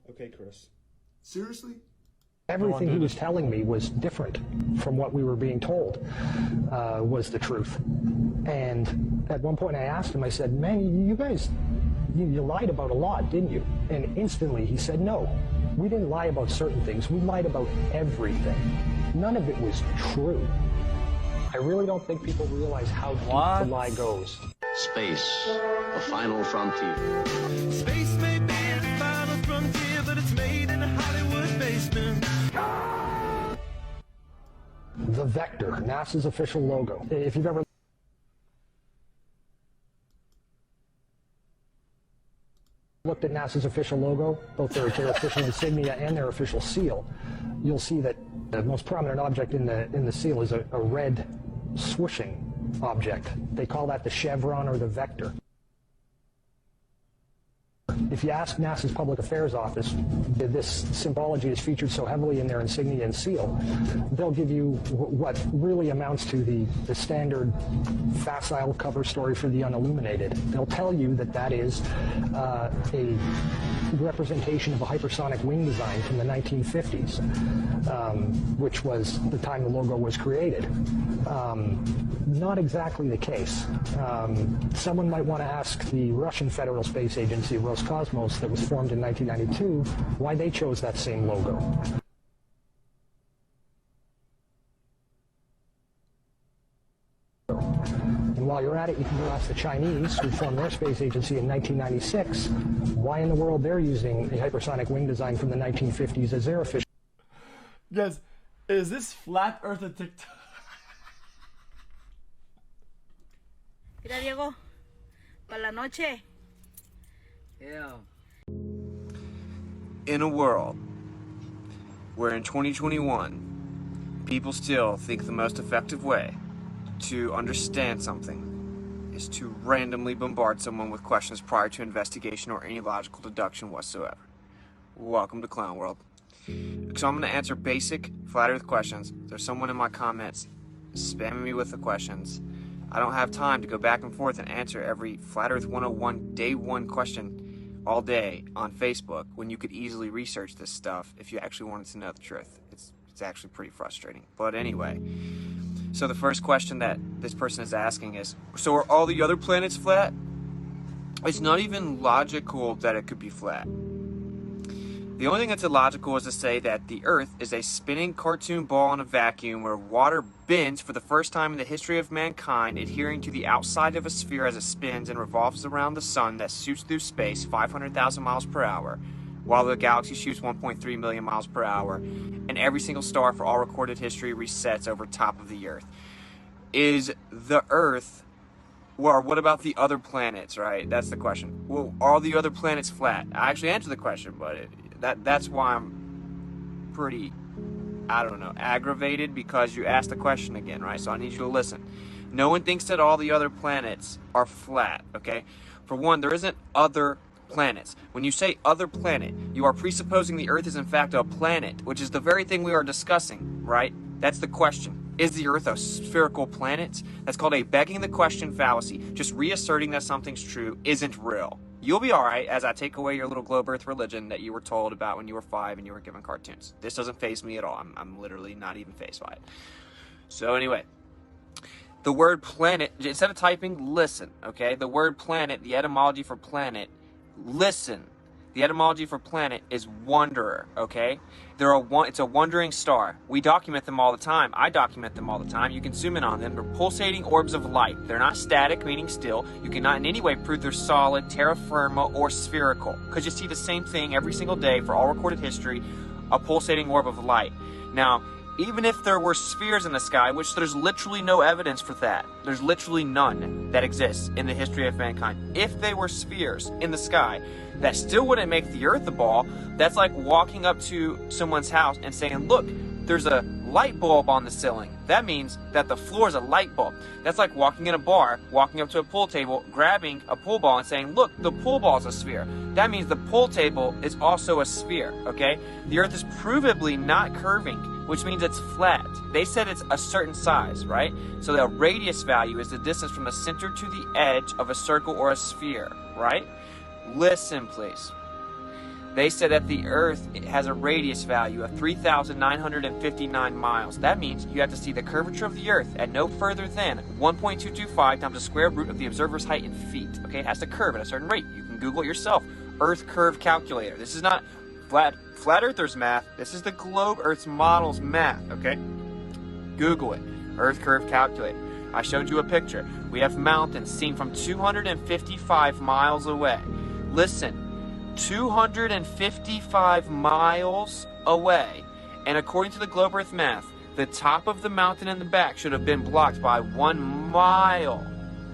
Okay, Chris. Seriously? Everything he was telling me was different from what we were being told was the truth. And at one point I asked him, I said, man, you guys, you lied about a lot, didn't you? And instantly he said, no, we didn't lie about certain things. We lied about everything. None of it was true. I really don't think people realize how deep the lie goes. Space, the final frontier. Space may be the final frontier, but it's made in a Hollywood basement. The Vector, NASA's official logo. If you've ever looked at NASA's official logo, both their official insignia and their official seal, you'll see that the most prominent object in the seal is a red swooshing object. They call that the chevron or the vector. If you ask NASA's Public Affairs Office, this symbology is featured so heavily in their insignia and seal, they'll give you what really amounts to the standard facile cover story for the unilluminated. They'll tell you that that is a representation of a hypersonic wing design from the 1950s, which was the time the logo was created. Not exactly the case. Someone might want to ask the Russian Federal Space Agency, Roscosmos, that was formed in 1992, why they chose that same logo. And while you're at it, you can go ask the Chinese, who formed their space agency in 1996, why in the world they're using a hypersonic wing design from the 1950s as their official. Guys, is this Flat Earth a TikTok? Mira, Diego, para la noche. Yeah. In a world where in 2021 people still think the most effective way to understand something is to randomly bombard someone with questions prior to investigation or any logical deduction whatsoever. Welcome to Clown World. So I'm going to answer basic flat earth questions. There's someone in my comments spamming me with the questions. I don't have time to go back and forth and answer every Flat Earth 101 day one question all day on Facebook when you could easily research this stuff if you actually wanted to know the truth. It's actually pretty frustrating. But anyway, so the first question that this person is asking is, so are all the other planets flat? It's not even logical that it could be flat. The only thing that's illogical is to say that the Earth is a spinning cartoon ball in a vacuum where water bends for the first time in the history of mankind, adhering to the outside of a sphere as it spins and revolves around the sun that shoots through space 500,000 miles per hour, while the galaxy shoots 1.3 million miles per hour, and every single star for all recorded history resets over top of the Earth. Is the Earth... Well, what about the other planets, right? That's the question. Well, are all the other planets flat? I actually answered the question, but that's why I'm pretty, I don't know, aggravated, because you asked the question again, right? So I need you to listen. No one thinks that all the other planets are flat, okay? For one, there isn't other planets. When you say other planet, you are presupposing the Earth is in fact a planet, which is the very thing we are discussing, right? That's the question. Is the Earth a spherical planet? That's called a begging the question fallacy. Just reasserting that something's true isn't real. You'll be alright as I take away your little globe Earth religion that you were told about when you were 5 and you were given cartoons. This doesn't faze me at all. I'm literally not even fazed by it. So anyway, the word planet, instead of typing listen, okay? The word planet, the etymology for planet, listen. The etymology for planet is wanderer, okay? It's a wandering star. We document them all the time. I document them all the time. You can zoom in on them. They're pulsating orbs of light. They're not static, meaning still. You cannot in any way prove they're solid, terra firma, or spherical, because you see the same thing every single day for all recorded history, a pulsating orb of light. Now, even if there were spheres in the sky, which there's literally no evidence for that. There's literally none that exists in the history of mankind. If they were spheres in the sky, that still wouldn't make the Earth a ball. That's like walking up to someone's house and saying, look, there's a light bulb on the ceiling. That means that the floor is a light bulb. That's like walking in a bar, walking up to a pool table, grabbing a pool ball and saying, look, the pool ball is a sphere. That means the pool table is also a sphere, okay? The Earth is provably not curving, which means it's flat. They said it's a certain size, right? So the radius value is the distance from the center to the edge of a circle or a sphere, right? Listen, please. They said that the Earth has a radius value of 3,959 miles. That means you have to see the curvature of the Earth at no further than 1.225 times the square root of the observer's height in feet. Okay, it has to curve at a certain rate. You can Google it yourself. Earth curve calculator. This is not flat Earthers math. This is the globe Earth's models math. Okay, Google it. Earth curve calculator. I showed you a picture. We have mountains seen from 255 miles away. Listen. 255 miles away, and according to the globe Earth math, the top of the mountain in the back should have been blocked by 1 mile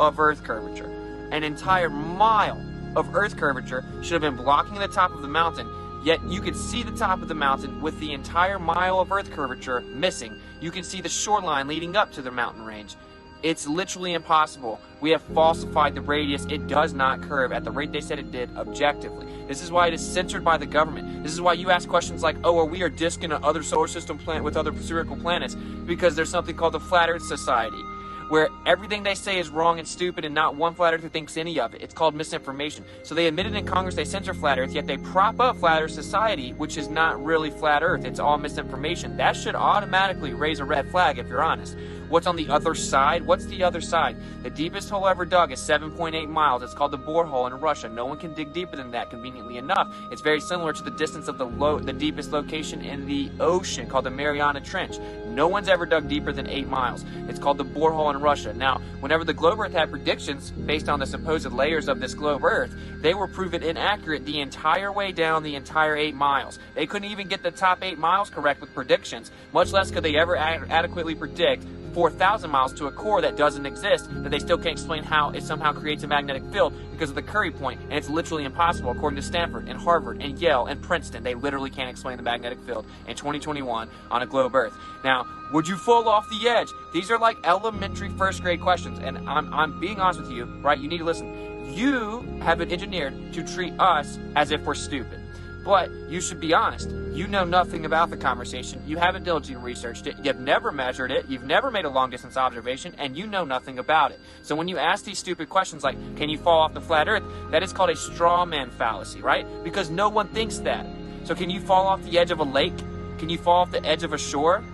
of Earth curvature. An entire mile of Earth curvature should have been blocking the top of the mountain, yet you could see the top of the mountain with the entire mile of Earth curvature missing. You can see the shoreline leading up to the mountain range. It's literally impossible. We have falsified the radius. It does not curve at the rate they said it did objectively. This is why it is censored by the government. This is why you ask questions like, oh, we are disking another solar system planet with other spherical planets, because there's something called the Flat Earth Society, where everything they say is wrong and stupid and not one flat earther thinks any of it. It's called misinformation. So they admitted in Congress they censor flat earth, yet they prop up Flat Earth Society, which is not really flat earth. It's all misinformation. That should automatically raise a red flag if you're honest. What's on the other side? What's the other side? The deepest hole ever dug is 7.8 miles. It's called the borehole in Russia. No one can dig deeper than that, conveniently enough. It's very similar to the distance of the deepest location in the ocean, called the Mariana Trench. No one's ever dug deeper than 8 miles. It's called the borehole in Russia. Now, whenever the globe Earth had predictions based on the supposed layers of this globe Earth, they were proven inaccurate the entire way down the entire 8 miles. They couldn't even get the top 8 miles correct with predictions, much less could they ever adequately predict 4,000 miles to a core that doesn't exist, that they still can't explain how it somehow creates a magnetic field because of the Curry point, and it's literally impossible according to Stanford and Harvard and Yale and Princeton. They literally can't explain the magnetic field in 2021 on a globe Earth. Now, would you fall off the edge? These are like elementary first grade questions, and I'm being honest with you, right? You need to listen. You have been engineered to treat us as if we're stupid. But you should be honest. You know nothing about the conversation. You haven't diligently researched it. You've never measured it. You've never made a long-distance observation, and you know nothing about it. So when you ask these stupid questions like, can you fall off the flat Earth? That is called a straw man fallacy, right? Because no one thinks that. So can you fall off the edge of a lake? Can you fall off the edge of a shore?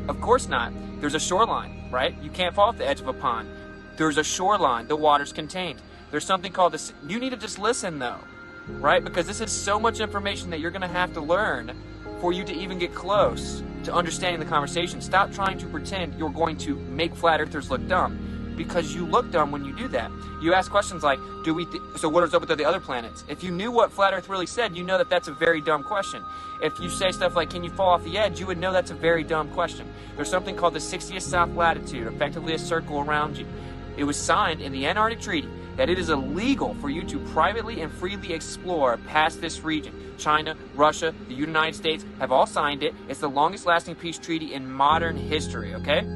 Of course not. There's a shoreline, right? You can't fall off the edge of a pond. There's a shoreline. The water's contained. There's something called this. You need to just listen, though. Right? Because this is so much information that you're going to have to learn for you to even get close to understanding the conversation. Stop trying to pretend you're going to make flat earthers look dumb, because you look dumb when you do that. You ask questions like, so what is up with the other planets? If you knew what flat earth really said, you know that that's a very dumb question. If you say stuff like, can you fall off the edge? You would know that's a very dumb question. There's something called the 60th south latitude, effectively a circle around you. It was signed in the Antarctic Treaty that it is illegal for you to privately and freely explore past this region. China, Russia, the United States have all signed it. It's the longest lasting peace treaty in modern history, okay?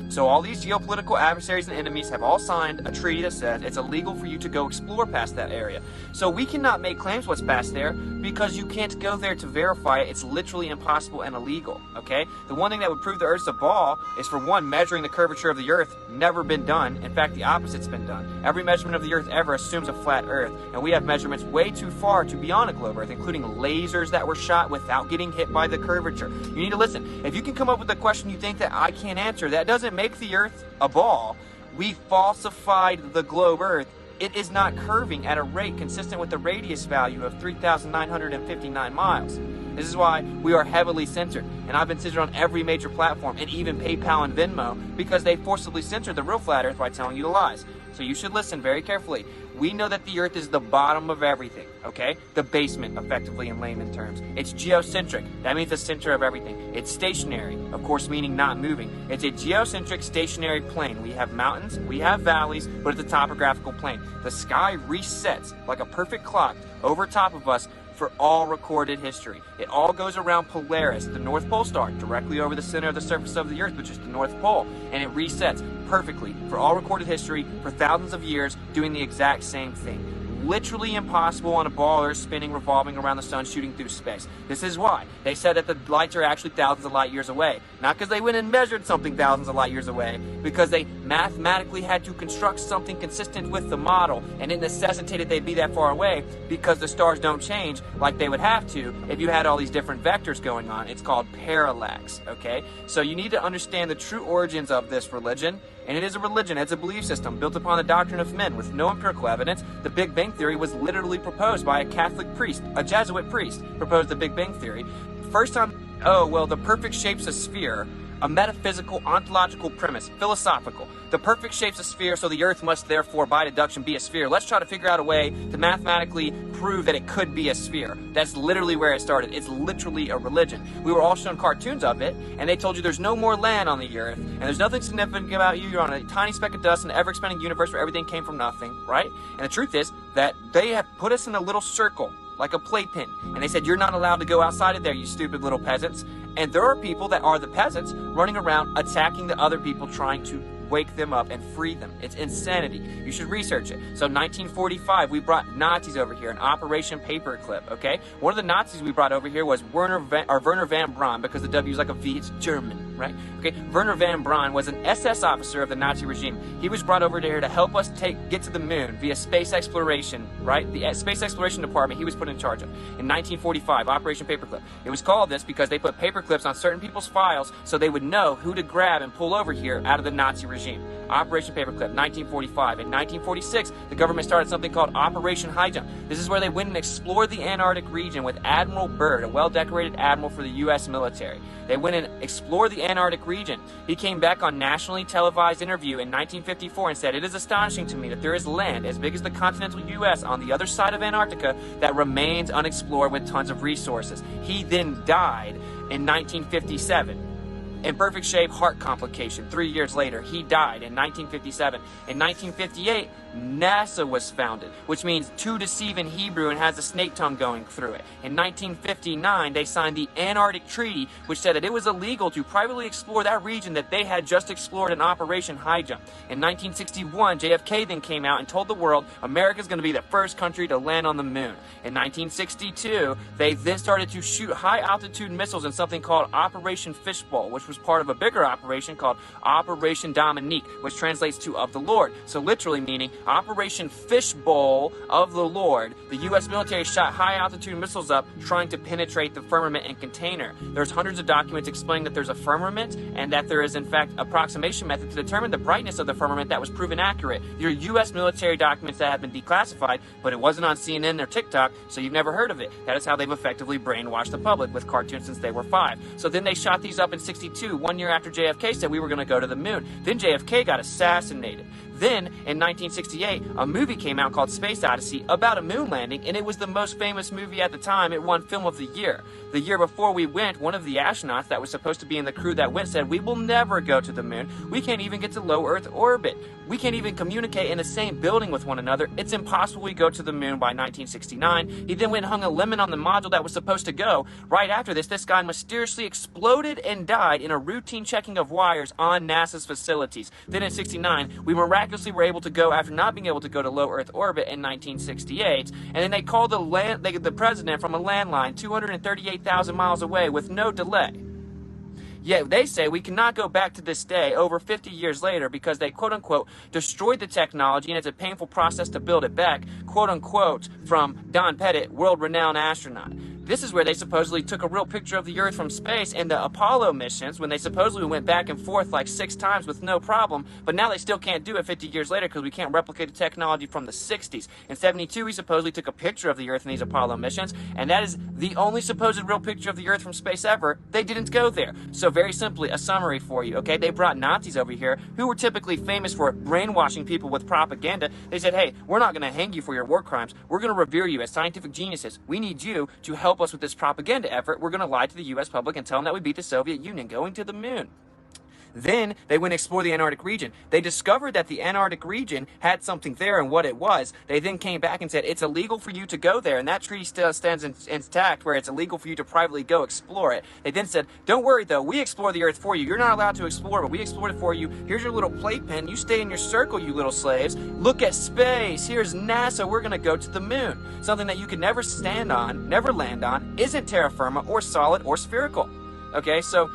So all these geopolitical adversaries and enemies have all signed a treaty that says it's illegal for you to go explore past that area. So we cannot make claims what's past there because you can't go there to verify it. It's literally impossible and illegal, okay? The one thing that would prove the Earth's a ball is, for one, measuring the curvature of the Earth. Never been done. In fact, the opposite's been done. Every measurement of the Earth ever assumes a flat Earth, and we have measurements way too far to be on a globe Earth, including lasers that were shot without getting hit by the curvature. You need to listen. If you can come up with a question you think that I can't answer, that doesn't make the Earth a ball. We falsified the globe Earth. It is not curving at a rate consistent with the radius value of 3,959 miles. This is why we are heavily censored, and I've been censored on every major platform, and even PayPal and Venmo, because they forcibly censored the real flat Earth by telling you the lies. So you should listen very carefully. We know that the Earth is the bottom of everything, okay? The basement, effectively, in layman terms. It's geocentric. That means the center of everything. It's stationary, of course, meaning not moving. It's a geocentric stationary plane. We have mountains, we have valleys, but it's a topographical plane. The sky resets like a perfect clock over top of us for all recorded history. It all goes around Polaris, the North Pole star, directly over the center of the surface of the Earth, which is the North Pole, and it resets perfectly for all recorded history for thousands of years, doing the exact same thing. literally impossible on a baller spinning, revolving around the sun, shooting through space. This is why. They said that the lights are actually thousands of light years away. Not because they went and measured something thousands of light years away, because they mathematically had to construct something consistent with the model, and it necessitated they'd be that far away because the stars don't change like they would have to if you had all these different vectors going on. It's called parallax, okay? So you need to understand the true origins of this religion, and it is a religion, it's a belief system built upon the doctrine of men with no empirical evidence. The Big Bang Theory was literally proposed by a Catholic priest, a Jesuit priest, proposed the Big Bang Theory. First time, oh, well, the perfect shape's a sphere, a metaphysical, ontological premise, philosophical. The perfect shape's a sphere, so the Earth must therefore, by deduction, be a sphere. Let's try to figure out a way to mathematically prove that it could be a sphere. That's literally where it started. It's literally a religion. We were all shown cartoons of it, and they told you there's no more land on the Earth, and there's nothing significant about you. You're on a tiny speck of dust in an ever-expanding universe where everything came from nothing, right? And the truth is that they have put us in a little circle, like a playpen, and they said, you're not allowed to go outside of there, you stupid little peasants. And there are people that are the peasants running around attacking the other people, trying to wake them up and free them. It's insanity. You should research it. So 1945, we brought Nazis over here in Operation Paperclip, okay? One of the Nazis we brought over here was Werner van Braun, because the W is like a V, it's German, right? Okay, Werner van Braun was an SS officer of the Nazi regime. He was brought over here to help us get to the moon via space exploration, right? The Space Exploration Department he was put in charge of. In 1945, Operation Paperclip. It was called this because they put paperclips on certain people's files so they would know who to grab and pull over here out of the Nazi regime. Operation Paperclip, 1945. In 1946, the government started something called Operation High Jump. This is where they went and explored the Antarctic region with Admiral Byrd, a well-decorated admiral for the U.S. military. They went and explored the Antarctic region. He came back on nationally televised interview in 1954 and said, "It is astonishing to me that there is land as big as the continental U.S. on the other side of Antarctica that remains unexplored with tons of resources." He then died in 1957. In perfect shape, heart complication. 3 years later, he died in 1957. In 1958, NASA was founded, which means to deceive in Hebrew and has a snake tongue going through it. In 1959, they signed the Antarctic Treaty, which said that it was illegal to privately explore that region that they had just explored in Operation High Jump. In 1961, JFK then came out and told the world America's going to be the first country to land on the moon. In 1962, they then started to shoot high-altitude missiles in something called Operation Fishbowl, which was part of a bigger operation called Operation Dominique, which translates to of the Lord. So literally meaning Operation Fishbowl of the Lord. The U.S. military shot high-altitude missiles up trying to penetrate the firmament and container. There's hundreds of documents explaining that there's a firmament and that there is, in fact, approximation method to determine the brightness of the firmament that was proven accurate. There are U.S. military documents that have been declassified, but it wasn't on CNN or TikTok, so you've never heard of it. That is how they've effectively brainwashed the public with cartoons since they were 5. So then they shot these up in 62, 1 year after JFK said we were going to go to the moon. Then JFK got assassinated. Then, in 1968, a movie came out called Space Odyssey about a moon landing, and it was the most famous movie at the time. It won Film of the Year. The year before we went, one of the astronauts that was supposed to be in the crew that went said, "We will never go to the moon. We can't even get to low Earth orbit. We can't even communicate in the same building with one another. It's impossible we go to the moon by 1969. He then went and hung a lemon on the module that was supposed to go. Right after this guy mysteriously exploded and died in a routine checking of wires on NASA's facilities. Then in 69, we miraculously were able to go after not being able to go to low Earth orbit in 1968. And then they called the president from a landline 238,000 miles away with no delay. Yet they say we cannot go back to this day over 50 years later because they quote-unquote destroyed the technology and it's a painful process to build it back, quote-unquote, from Don Pettit, world-renowned astronaut. This is where they supposedly took a real picture of the Earth from space in the Apollo missions when they supposedly went back and forth like 6 times with no problem, but now they still can't do it 50 years later because we can't replicate the technology from the 60s. In 72, we supposedly took a picture of the Earth in these Apollo missions, and that is the only supposed real picture of the Earth from space ever. They didn't go there. So very simply, a summary for you, okay? They brought Nazis over here who were typically famous for brainwashing people with propaganda. They said, hey, we're not going to hang you for your war crimes. We're going to revere you as scientific geniuses. We need you to help us with this propaganda effort. We're going to lie to the U.S. public and tell them that we beat the Soviet Union going to the moon. Then they went explore the Antarctic region. They discovered that the Antarctic region had something there and what it was. They then came back and said, it's illegal for you to go there, and that treaty still stands intact where it's illegal for you to privately go explore it. They then said, don't worry though, we explore the Earth for you. You're not allowed to explore, but we explored it for you. Here's your little playpen. You stay in your circle, you little slaves. Look at space. Here's NASA. We're going to go to the moon. Something that you could never stand on, never land on, isn't terra firma or solid or spherical. Okay, so